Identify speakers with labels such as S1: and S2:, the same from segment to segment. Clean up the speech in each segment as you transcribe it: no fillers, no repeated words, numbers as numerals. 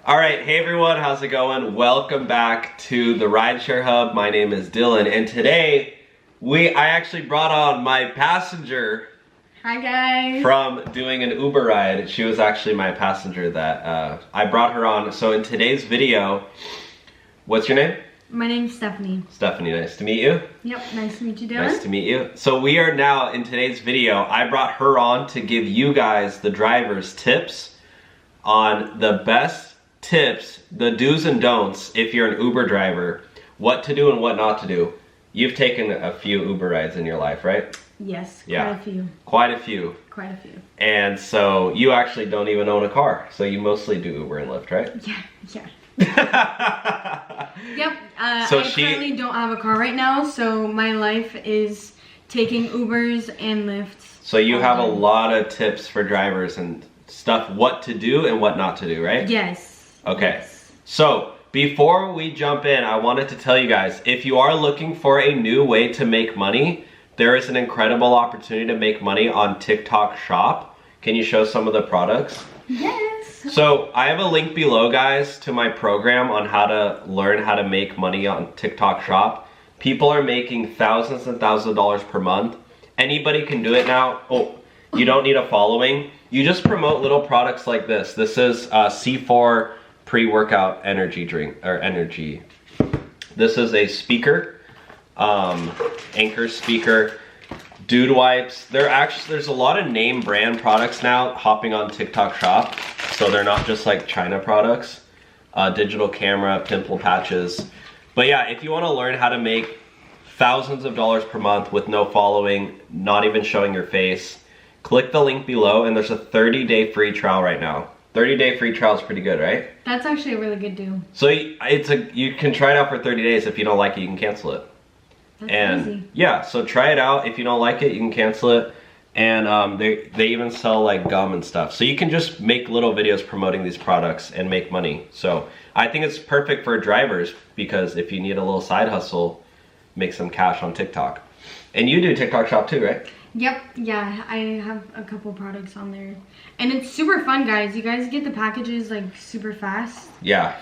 S1: All right, hey everyone, how's it going? Welcome back to the Rideshare Hub. My name is Dylan, and today I actually brought on my passenger.
S2: Hi guys.
S1: From doing an Uber ride. She was actually my passenger that I brought her on. So in today's video, what's your name?
S2: My name's Stephanie.
S1: Stephanie, nice to meet you.
S2: Yep, nice to meet you, Dylan.
S1: Nice to meet you. So we are now, in today's video, I brought her on to give you guys, the drivers, tips on the best tips, the do's and don'ts if you're an Uber driver, what to do and what not to do. You've taken a few Uber rides in your life, right?
S2: Yes,
S1: yeah.
S2: Quite a few.
S1: Quite a few.
S2: Quite a few.
S1: And so you actually don't even own a car, so you mostly do Uber and Lyft, right?
S2: Yeah. Yep.
S1: So
S2: I currently don't have a car right now, so my life is taking Ubers and Lyfts.
S1: So you have a lot of tips for drivers and stuff, what to do and what not to do, right?
S2: Yes.
S1: Okay.
S2: Yes.
S1: So before we jump in, I wanted to tell you guys, if you are looking for a new way to make money, there is an incredible opportunity to make money on TikTok Shop. Can you show some of the products?
S2: Yes.
S1: So I have a link below, guys, to my program on how to learn how to make money on TikTok Shop. People are making thousands and thousands of dollars per month. Anybody can do it now. Oh, you don't need a following. You just promote little products like this. This is C4 pre-workout energy drink, or energy. This is a speaker, Anchor speaker, dude wipes. There's a lot of name brand products now hopping on TikTok Shop, so they're not just like China products. Digital camera, pimple patches. But yeah, if you want to learn how to make thousands of dollars per month with no following, not even showing your face, click the link below, and there's a 30-day free trial right now. 30-day free trial is pretty good, right?
S2: That's actually a really good deal.
S1: So you can try it out for 30 days. If you don't like it, you can cancel it.
S2: That's easy.
S1: Yeah, so try it out. If you don't like it, you can cancel it. And they even sell like gum and stuff. So you can just make little videos promoting these products and make money. So I think it's perfect for drivers, because if you need a little side hustle, make some cash on TikTok. And you do TikTok Shop too, right?
S2: Yep, yeah, I have a couple products on there. And it's super fun, guys. You guys get the packages like super fast.
S1: Yeah.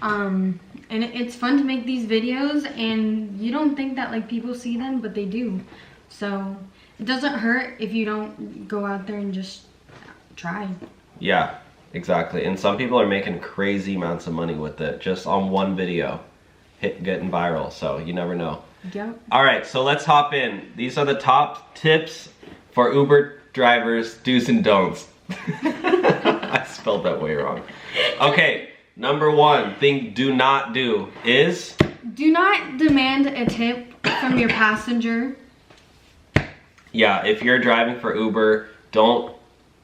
S2: And it's fun to make these videos, and you don't think that like people see them, but they do. So it doesn't hurt if you don't go out there and just try.
S1: Yeah, exactly. And some people are making crazy amounts of money with it just on one video, getting viral. So you never know.
S2: Yep.
S1: All right, so let's hop in. These are the top tips for Uber drivers, do's and don'ts. I spelled that way wrong. Okay, number one thing do not do is...
S2: do not demand a tip from your passenger.
S1: Yeah, if you're driving for Uber, don't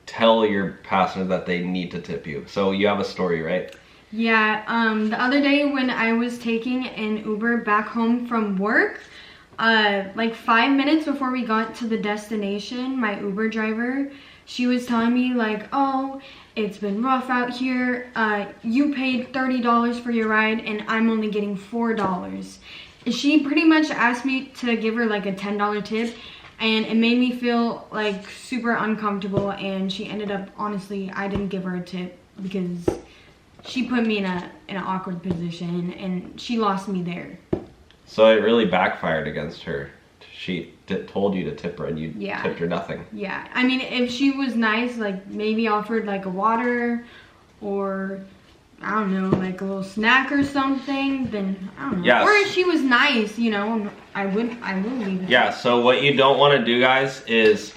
S1: tell your passenger that they need to tip you. So you have a story, right?
S2: Yeah, the other day when I was taking an Uber back home from work, like 5 minutes before we got to the destination, my Uber driver, she was telling me like, oh, it's been rough out here. You paid $30 for your ride and I'm only getting $4. She pretty much asked me to give her like a $10 tip, and it made me feel like super uncomfortable, and she ended up, honestly, I didn't give her a tip because she put me in an awkward position, and she lost me there.
S1: So it really backfired against her. She told you to tip her, and you tipped her nothing.
S2: Yeah, I mean, if she was nice, like maybe offered like a water or, I don't know, like a little snack or something, then I don't know.
S1: Yes.
S2: Or if she was nice, you know, I will leave it.
S1: Yeah, so what you don't want to do, guys, is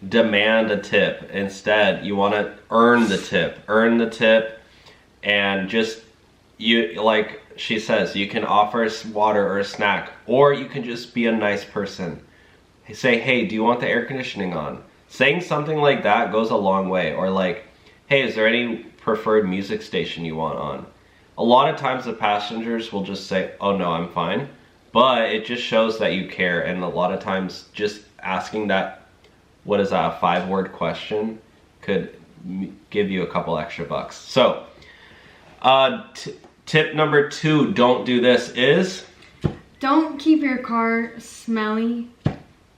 S1: demand a tip. Instead, you want to earn the tip. Earn the tip. And just, like she says, you can offer water or a snack, or you can just be a nice person. Say, hey, do you want the air conditioning on? Saying something like that goes a long way. Or like, hey, is there any preferred music station you want on? A lot of times the passengers will just say, oh no, I'm fine. But it just shows that you care. And a lot of times just asking that, what is that, a 5-word question, could give you a couple extra bucks. So, tip number 2, don't do this, is...
S2: don't keep your car smelly.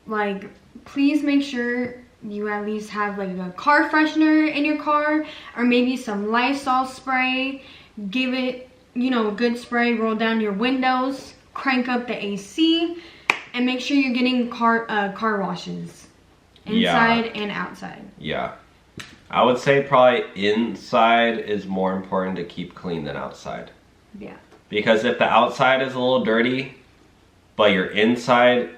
S2: Like, please make sure you at least have like a car freshener in your car, or maybe some Lysol spray, give it, you know, a good spray, roll down your windows, crank up the AC, and make sure you're getting car washes inside and outside.
S1: Yeah. I would say probably inside is more important to keep clean than outside.
S2: Yeah.
S1: Because if the outside is a little dirty, but your inside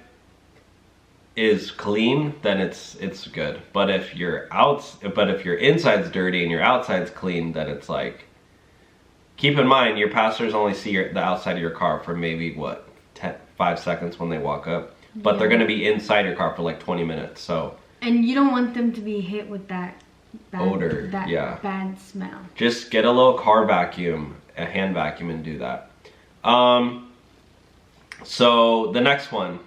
S1: is clean, then it's good. But if your inside's dirty and your outside's clean, then it's like, keep in mind your passengers only see the outside of your car for maybe what 5 seconds when they walk up, but they're going to be inside your car for like 20 minutes. So
S2: and you don't want them to be hit with that bad
S1: odor,
S2: bad smell.
S1: Just get a little car vacuum, a hand vacuum, and do that. So the next one,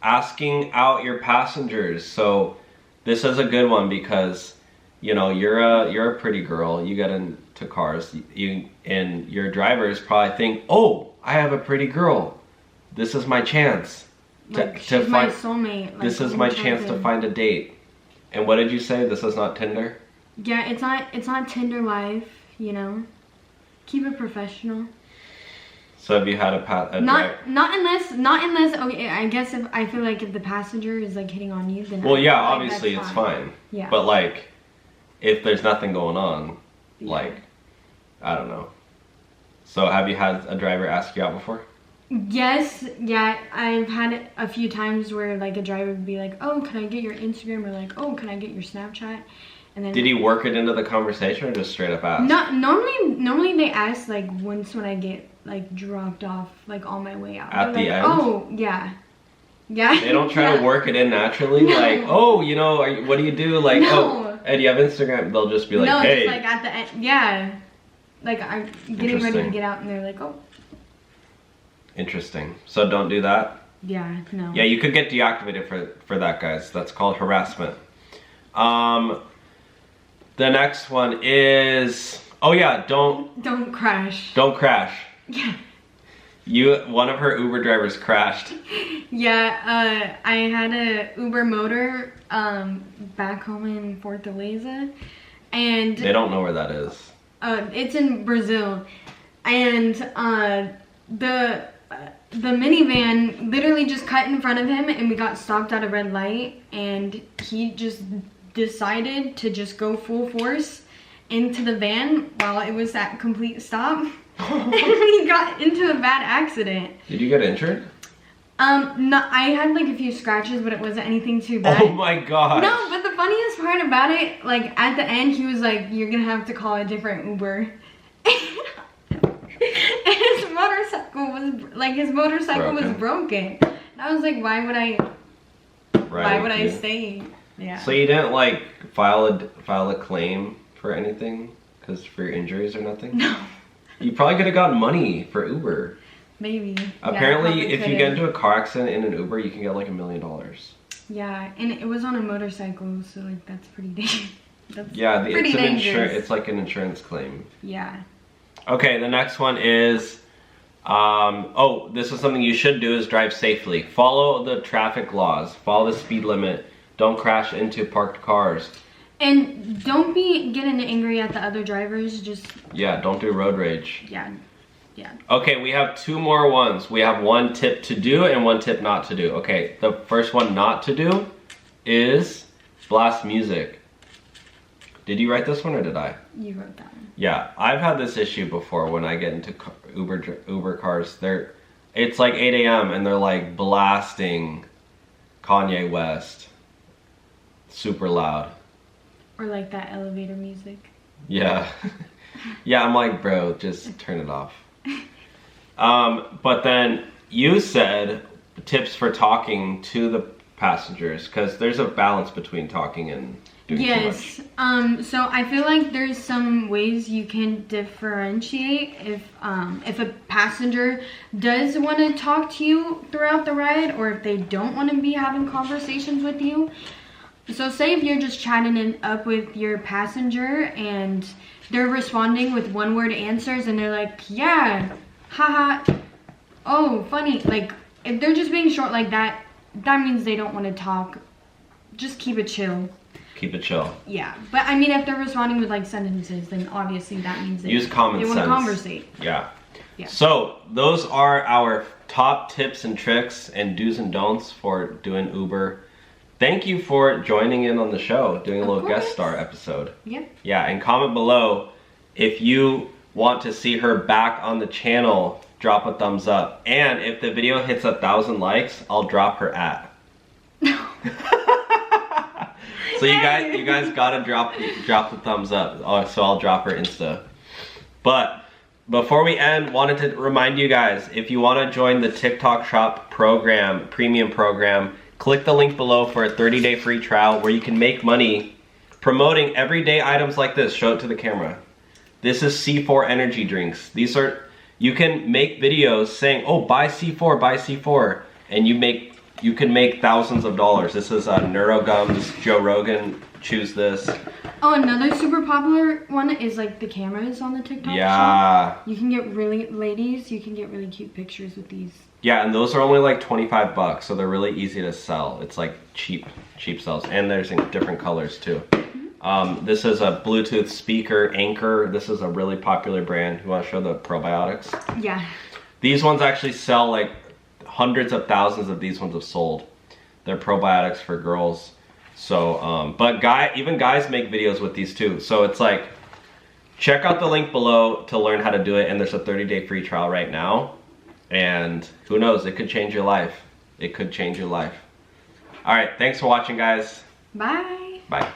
S1: asking out your passengers. So this is a good one because, you know, you're a pretty girl. You get into cars, and your drivers probably think, oh, I have a pretty girl. This is my chance
S2: Like,
S1: to
S2: she's
S1: find
S2: my soulmate. Like,
S1: this is my chance to find a date. And what did you say? This is not Tinder?
S2: Yeah, it's not Tinder life, you know. Keep it professional.
S1: So have you had
S2: not unless okay, I guess if I feel like if the passenger is like hitting on you, then
S1: well, yeah, obviously it's fine.
S2: Yeah.
S1: But like, if there's nothing going on,
S2: Yeah.
S1: like, I don't know. So have you had a driver ask you out before?
S2: Yes, yeah, I've had it a few times where like a driver would be like, "Oh, can I get your Instagram?" or like, "Oh, can I get your Snapchat?" And then
S1: did he work it into the conversation or just straight up ask?
S2: Not normally they ask like once when I get like dropped off like on my way out.
S1: At the
S2: like,
S1: end?
S2: Oh, yeah. Yeah.
S1: They don't try
S2: yeah.
S1: to work it in naturally,
S2: No.
S1: like, oh, you know, what do you do? Like,
S2: No.
S1: oh, and you have Instagram. They'll just be like,
S2: no,
S1: hey.
S2: it's like at the end. Yeah. Like I'm getting ready to
S1: Interesting.
S2: get out and they're like, "Oh."
S1: Interesting. So don't do that.
S2: Yeah, no.
S1: Yeah, you could get deactivated for that, guys. That's called harassment. The next one is, oh yeah,
S2: Don't crash.
S1: don't crash.
S2: Yeah.
S1: One of her Uber drivers crashed.
S2: Yeah, I had a Uber motor back home in Fortaleza, and
S1: They don't know where that is.
S2: it's in Brazil, and the minivan literally just cut in front of him, and we got stopped at a red light, and he just decided to just go full force into the van while it was at complete stop. And he got into a bad accident.
S1: Did you get injured?
S2: No, I had like a few scratches, but it wasn't anything too bad.
S1: Oh my god.
S2: No, but the funniest part about it, like at the end, he was like, "You're gonna have to call a different Uber." And his motorcycle was broken. And I was like, why would I stay? Yeah.
S1: So you didn't like file a claim for anything for your injuries or nothing?
S2: No.
S1: You probably could have gotten money for Uber.
S2: Maybe.
S1: Apparently,
S2: yeah,
S1: if you get into a car accident in an Uber, you can get like $1 million.
S2: Yeah, and it was on a motorcycle, so like that's pretty dangerous.
S1: It's an insurance. It's like an insurance claim.
S2: Yeah.
S1: Okay, the next one is, this is something you should do is drive safely. Follow the traffic laws. Follow the speed limit. Don't crash into parked cars.
S2: And don't be getting angry at the other drivers. Just
S1: don't do road rage.
S2: Yeah.
S1: Okay, we have 2 more ones. We have one tip to do and one tip not to do. Okay, the first one not to do is blast music. Did you write this one or did I?
S2: You wrote that one.
S1: Yeah, I've had this issue before when I get into Uber cars. It's like 8 a.m. and they're like blasting Kanye West super loud.
S2: Or like that elevator music.
S1: Yeah. Yeah, I'm like, bro, just turn it off. But then you said tips for talking to the passengers, because there's a balance between talking and doing too much.
S2: So I feel like there's some ways you can differentiate if a passenger does want to talk to you throughout the ride, or if they don't want to be having conversations with you. So say if you're just chatting it up with your passenger and they're responding with one-word answers and they're like, yeah, haha, oh, funny. Like, if they're just being short like that, that means they don't want to talk. Just keep it chill.
S1: Keep it chill.
S2: Yeah, but I mean, if they're responding with like sentences, then obviously that means they
S1: use common sense.
S2: They want to conversate.
S1: Yeah.
S2: Yeah.
S1: So those are our top tips and tricks and do's and don'ts for doing Uber. Thank you for joining in on the show, doing a little guest star episode.
S2: Yeah.
S1: Yeah, and comment below if you want to see her back on the channel. Drop a thumbs up, and if the video hits 1,000 likes, I'll drop her at. So you guys gotta drop the thumbs up. So I'll drop her Insta. But before we end, wanted to remind you guys, if you want to join the TikTok Shop program, premium program, click the link below for a 30-day free trial where you can make money promoting everyday items like this. Show it to the camera. This is C4 energy drinks. These are, you can make videos saying, oh, buy C4, buy C4, and you can make thousands of dollars. This is NeuroGums, Joe Rogan, choose this.
S2: Oh, another super popular one is like the cameras on the TikTok shop. You can get ladies, you can get really cute pictures with these.
S1: Yeah, and those are only like 25 bucks, so they're really easy to sell. It's like cheap sells, and there's in different colors too. This is a Bluetooth speaker, Anchor. This is a really popular brand. You want to show the probiotics?
S2: Yeah.
S1: These ones actually sell, like hundreds of thousands of these ones have sold. They're probiotics for girls. So, but even guys make videos with these too. So it's like, check out the link below to learn how to do it. And there's a 30-day free trial right now. And who knows, it could change your life. It could change your life. All right, thanks for watching, guys.
S2: Bye.
S1: Bye.